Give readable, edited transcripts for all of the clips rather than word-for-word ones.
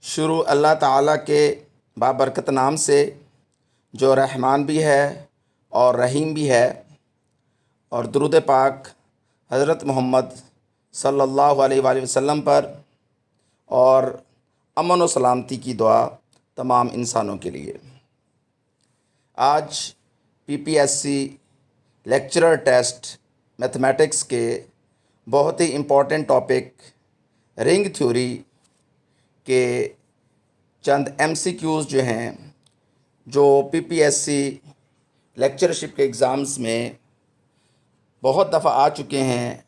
शुरू अल्लाह ताला के बाबरकत नाम से जो रहमान भी है और रहीम भी है, और दुरूद पाक हज़रत मोहम्मद सल्लल्लाहु अलैहि वसल्लम पर और अमन व सलामती की दुआ तमाम इंसानों के लिए। आज पीपीएससी लेक्चरर टेस्ट मैथमेटिक्स के बहुत ही इम्पोर्टेंट टॉपिक रिंग थ्योरी के चंद एमसीक्यूज़ जो हैं, जो पीपीएससी लेक्चरशिप के एग्ज़ाम्स में बहुत दफ़ा आ चुके हैं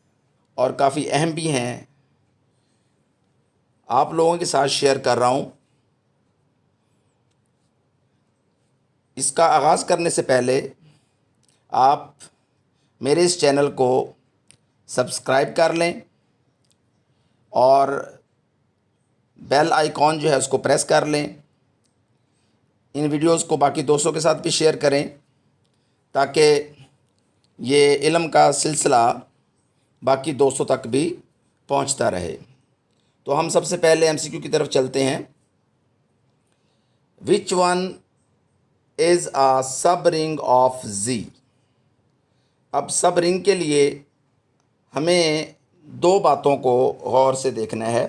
और काफ़ी अहम भी हैं, आप लोगों के साथ शेयर कर रहा हूँ। इसका आगाज़ करने से पहले आप मेरे इस चैनल को सब्सक्राइब कर लें और बेल आइकॉन जो है उसको प्रेस कर लें। इन वीडियोस को बाकी दोस्तों के साथ भी शेयर करें ताकि ये इल्म का सिलसिला बाकी दोस्तों तक भी पहुंचता रहे। तो हम सबसे पहले एमसीक्यू की तरफ चलते हैं। विच वन इज़ अ सब रिंग ऑफ जी। अब सब रिंग के लिए हमें दो बातों को गौर से देखना है।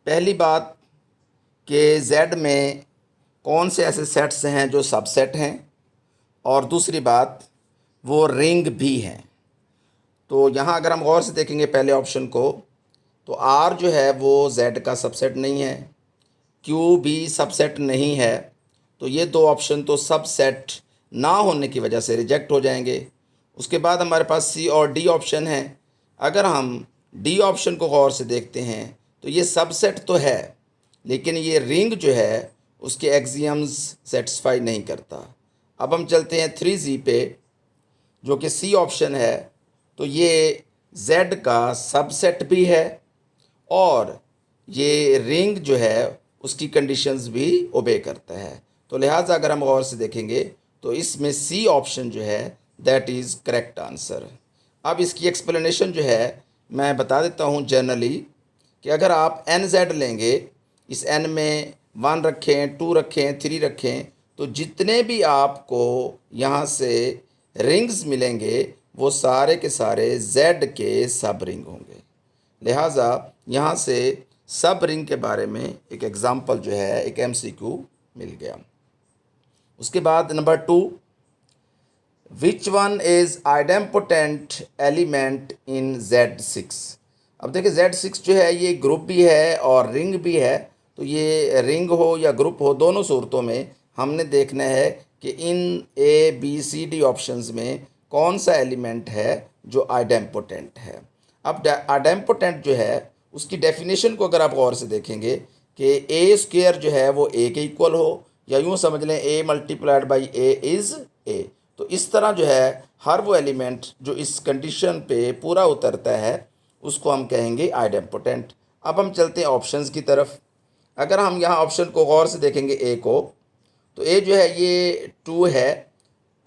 पहली बात कि जेड में कौन से ऐसे सेट्स हैं जो सबसेट हैं, और दूसरी बात वो रिंग भी हैं। तो यहाँ अगर हम गौर से देखेंगे पहले ऑप्शन को, तो आर जो है वो जेड का सबसेट नहीं है, क्यू भी सबसेट नहीं है। तो ये दो ऑप्शन तो सबसेट ना होने की वजह से रिजेक्ट हो जाएंगे। उसके बाद हमारे पास सी और डी ऑप्शन है। अगर हम डी ऑप्शन को गौर से देखते हैं तो ये सबसेट तो है, लेकिन ये रिंग जो है उसके एक्सियम्स सेटिस्फाई नहीं करता। अब हम चलते हैं 3G पे, जो कि सी ऑप्शन है। तो ये जेड का सबसेट भी है और ये रिंग जो है उसकी कंडीशंस भी ओबे करता है। तो लिहाजा अगर हम गौर से देखेंगे तो इसमें सी ऑप्शन जो है दैट इज़ करेक्ट आंसर। अब इसकी एक्सप्लेनेशन जो है मैं बता देता हूँ जनरली, कि अगर आप एन जेड लेंगे, इस एन में 1 रखें, 2 रखें, 3 रखें, तो जितने भी आपको यहाँ से रिंग्स मिलेंगे वो सारे के सारे जेड के सब रिंग होंगे। लिहाजा यहाँ से सब रिंग के बारे में एक एग्ज़ाम्पल जो है, एक एमसीक्यू मिल गया। उसके बाद number 2, which one is idempotent element in Z6। अब देखिए Z6 जो है ये ग्रुप भी है और रिंग भी है। तो ये रिंग हो या ग्रुप हो, दोनों सूरतों में हमने देखना है कि इन A, B, C, D options में कौन सा एलिमेंट है जो आइडेम्पोटेंट है। अब आइडेम्पोटेंट जो है उसकी डेफिनेशन को अगर आप गौर से देखेंगे कि ए स्क्वायर जो है वो ए के इक्वल हो, या यूँ समझ लें A multiplied by A is A। तो इस तरह जो है हर वो एलिमेंट जो इस कंडीशन पे पूरा उतरता है उसको हम कहेंगे आइडेम्पोटेंट। अब हम चलते हैं ऑप्शंस की तरफ। अगर हम यहाँ ऑप्शन को गौर से देखेंगे ए को, तो ए जो है ये 2 है,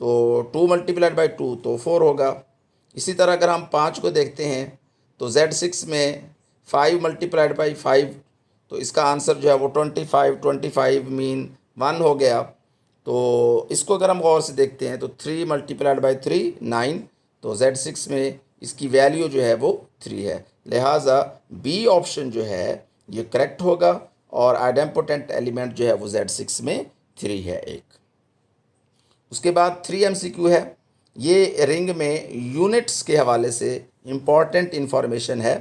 तो 2 मल्टीप्लाइड बाई 2 तो 4 होगा। इसी तरह अगर हम 5 को देखते हैं तो Z6 में 5 मल्टीप्लाइड बाई 5, तो इसका आंसर जो है वो 25 मीन 1 हो गया। तो इसको अगर हम गौर से देखते हैं तो 3 मल्टीप्लाइड बाई 3 9, तो Z6 में इसकी वैल्यू जो है वो 3 है। लिहाजा बी ऑप्शन जो है ये करेक्ट होगा और आइडेम्पोटेंट एलिमेंट जो है वो Z6 में 3 है एक। उसके बाद 3 MCQ है। ये रिंग में यूनिट्स के हवाले से इम्पॉर्टेंट इंफॉर्मेशन है।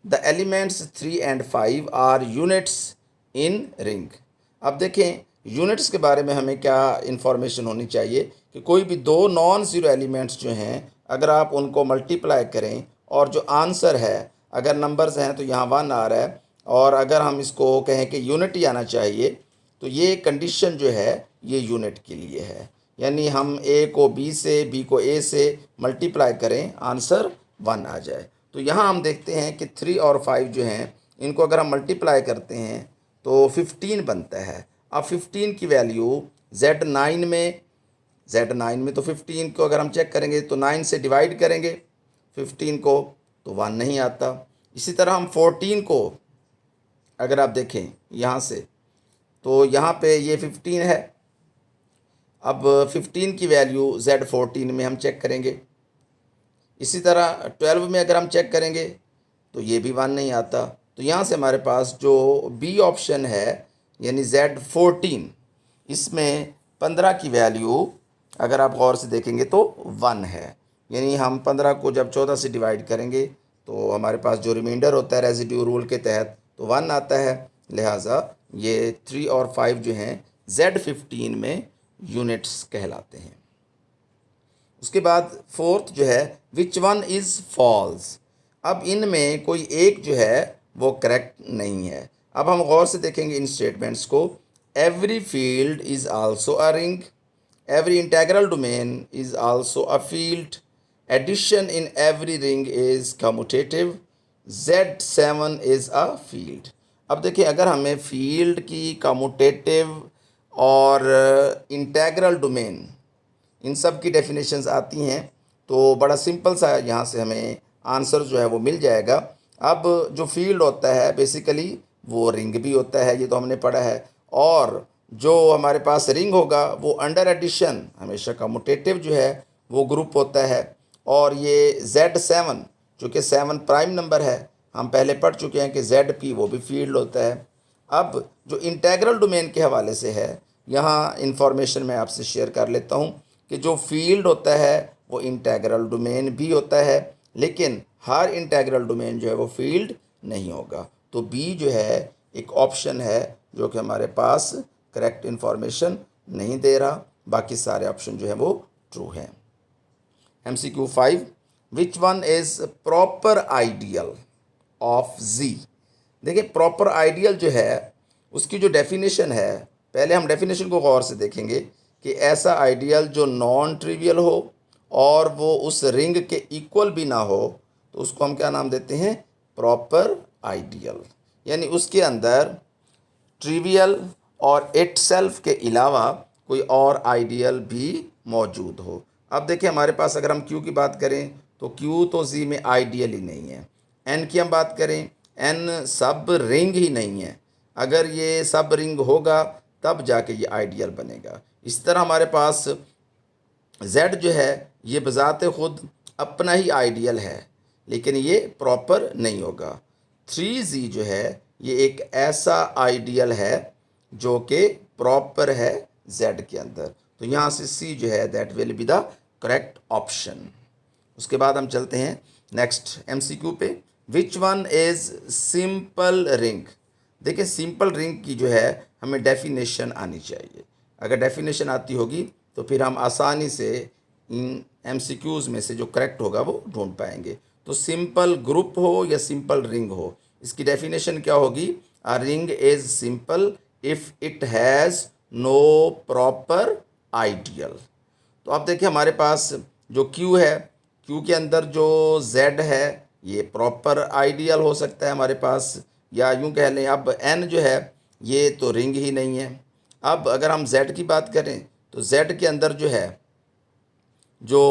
The elements 3 and 5 are units in ring. अब देखें यूनिट्स के बारे में हमें क्या इन्फॉर्मेशन होनी चाहिए कि कोई भी दो नॉन ज़ीरो एलिमेंट्स जो हैं अगर आप उनको मल्टीप्लाई करें और जो आंसर है, अगर नंबर्स हैं तो यहाँ 1 आ रहा है, और अगर हम इसको कहें कि यूनिट ही आना चाहिए, तो ये कंडीशन जो है ये यूनिट के लिए है। यानी हम ए को बी से, बी को ए से मल्टीप्लाई करें, आंसर 1 आ जाए। तो यहाँ हम देखते हैं कि 3 और 5 जो हैं इनको अगर हम मल्टीप्लाई करते हैं तो 15 बनता है। अब 15 की वैल्यू Z9 में तो 15 को अगर हम चेक करेंगे तो 9 से डिवाइड करेंगे 15 को तो 1 नहीं आता। इसी तरह हम 14 को अगर आप देखें यहाँ से, तो यहाँ पे ये 15 है। अब 15 की वैल्यू Z14 में हम चेक करेंगे। इसी तरह 12 में अगर हम चेक करेंगे तो ये भी 1 नहीं आता। तो यहाँ से हमारे पास जो बी ऑप्शन है यानी Z14, इसमें 15 की वैल्यू अगर आप गौर से देखेंगे तो 1 है। यानी हम 15 को जब 14 से डिवाइड करेंगे तो हमारे पास जो रिमाइंडर होता है रेजिड्यू रूल के तहत तो 1 आता है। लिहाजा ये 3 और 5 जो हैं Z15 में यूनिट्स कहलाते हैं। उसके बाद फोर्थ जो है विच वन इज़ फॉल्स। अब इनमें कोई एक जो है वो करेक्ट नहीं है। अब हम गौर से देखेंगे इन स्टेटमेंट्स को। Every field is also a ring, every integral domain is also a field, addition in every ring is commutative, Z7 is a field. अब देखिए, अगर हमें फील्ड की कम्यूटेटिव और इंटेग्रल डोमेन इन सब की डेफिनेशंस आती हैं तो बड़ा सिंपल सा यहाँ से हमें आंसर जो है वो मिल जाएगा। अब जो फील्ड होता है बेसिकली वो रिंग भी होता है, ये तो हमने पढ़ा है। और जो हमारे पास रिंग होगा वो अंडर एडिशन हमेशा कम्यूटेटिव जो है वो ग्रुप होता है। और ये Z7 चूँकि 7 प्राइम नंबर है, हम पहले पढ़ चुके हैं कि ZP वो भी फील्ड होता है। अब जो इंटेग्रल डोमेन के हवाले से है, यहाँ इंफॉर्मेशन मैं आपसे शेयर कर लेता हूँ कि जो फील्ड होता है वो इंटेग्रल डोमेन भी होता है, लेकिन हर इंटेग्रल डोमेन जो है वो फील्ड नहीं होगा। तो बी जो है एक ऑप्शन है जो कि हमारे पास करेक्ट इंफॉर्मेशन नहीं दे रहा, बाकी सारे ऑप्शन जो है वो ट्रू हैं। MCQ 5, which one is proper ideal of जी। देखिए, प्रॉपर आइडियल जो है उसकी जो डेफिनेशन है, पहले हम डेफिनेशन को गौर से देखेंगे कि ऐसा आइडियल जो नॉन ट्रिवियल हो और वो उस रिंग के इक्वल भी ना हो तो उसको हम क्या नाम देते हैं, प्रॉपर आइडियल। यानी उसके अंदर ट्रिवियल और इटसेल्फ के अलावा कोई और आइडियल भी मौजूद हो। अब देखिए, हमारे पास अगर हम क्यू की बात करें तो क्यू तो जी में आइडियल ही नहीं है। एन की हम बात करें, एन सब रिंग ही नहीं है। अगर ये सब रिंग होगा तब जाके ये आइडियल बनेगा। इस तरह हमारे पास जेड जो है ये बज़ाते ख़ुद अपना ही आइडियल है, लेकिन ये प्रॉपर नहीं होगा। 3Z जो है ये एक ऐसा आइडियल है जो कि प्रॉपर है Z के अंदर। तो यहाँ से C जो है that will be the correct option. उसके बाद हम चलते हैं नेक्स्ट MCQ पे। विच वन इज़ सिंपल रिंग। देखिए, सिंपल रिंग की जो है हमें डेफिनेशन आनी चाहिए। अगर डेफिनेशन आती होगी तो फिर हम आसानी से इन MCQs में से जो करेक्ट होगा वो ढूंढ पाएंगे। तो सिंपल ग्रुप हो या सिंपल रिंग हो, इसकी डेफिनेशन क्या होगी, a ring is simple if it has no proper ideal. तो अब देखिए, हमारे पास जो Q है, Q के अंदर जो Z है ये प्रॉपर आइडियल हो सकता है हमारे पास, या यूँ कह लें अब N जो है ये तो रिंग ही नहीं है। अब अगर हम Z की बात करें तो Z के अंदर जो है जो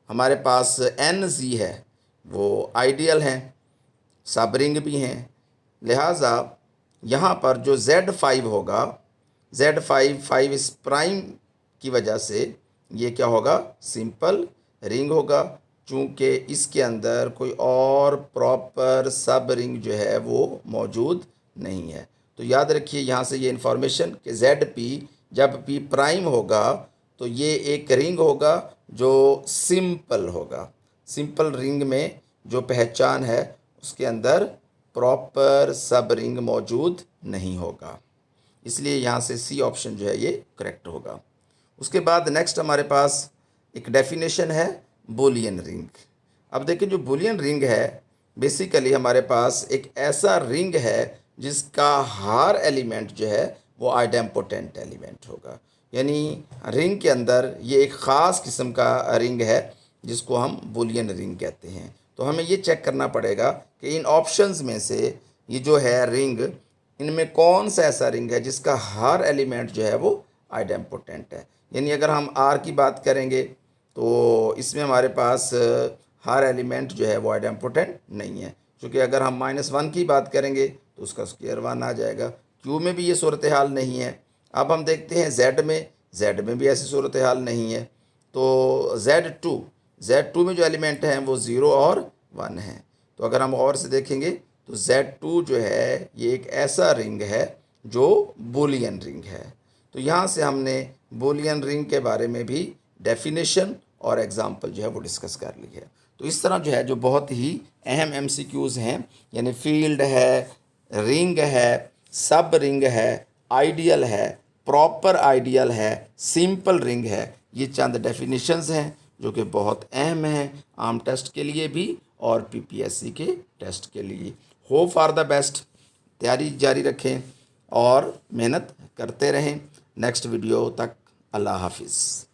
हमारे पास NZ है वो आइडियल हैं, सब रिंग भी हैं। लिहाजा यहाँ पर जो Z5 होगा, Z5 इस प्राइम की वजह से ये क्या होगा, सिंपल रिंग होगा, चूँकि इसके अंदर कोई और प्रॉपर सब रिंग जो है वो मौजूद नहीं है। तो याद रखिए यहाँ से ये इन्फॉर्मेशन कि ZP जब P प्राइम होगा तो ये एक रिंग होगा जो सिंपल होगा। सिंपल रिंग में जो पहचान है उसके अंदर प्रॉपर सब रिंग मौजूद नहीं होगा, इसलिए यहाँ से C ऑप्शन जो है ये करेक्ट होगा। उसके बाद नेक्स्ट हमारे पास एक डेफिनेशन है बूलियन रिंग। अब देखिए, जो बूलियन रिंग है बेसिकली हमारे पास एक ऐसा रिंग है जिसका हर एलिमेंट जो है वो आइडेम्पोटेंट एलिमेंट होगा। यानी रिंग के अंदर ये एक ख़ास किस्म का रिंग है जिसको हम बूलियन रिंग कहते हैं। तो हमें ये चेक करना पड़ेगा कि इन ऑप्शंस में से ये जो है रिंग, इनमें कौन सा ऐसा रिंग है जिसका हर एलिमेंट जो है वो आइडेम्पोटेंट है। यानी अगर हम R की बात करेंगे तो इसमें हमारे पास हर एलिमेंट जो है वो आइडेम्पोटेंट नहीं है, क्योंकि अगर हम -1 की बात करेंगे तो उसका स्क्वायर 1 आ जाएगा। क्यू में भी ये सूरत हाल नहीं है। अब हम देखते हैं जेड में भी ऐसी सूरत हाल नहीं है। तो Z2 में जो एलिमेंट हैं वो 0 और 1 है। तो अगर हम और से देखेंगे तो Z2 जो है ये एक ऐसा रिंग है जो बूलियन रिंग है। तो यहाँ से हमने बूलियन रिंग के बारे में भी डेफिनेशन और एग्जाम्पल जो है वो डिस्कस कर ली है। तो इस तरह जो है जो बहुत ही अहम MCQs हैं, यानी फील्ड है, रिंग है, सब रिंग है, आइडियल है, प्रॉपर आइडियल है, सिंपल रिंग है, ये चंद डेफिनेशंस हैं जो कि बहुत अहम हैं आम टेस्ट के लिए भी और PPSC के टेस्ट के लिए। होप फॉर द बेस्ट, तैयारी जारी रखें और मेहनत करते रहें। नेक्स्ट वीडियो तक अल्लाह हाफिज़।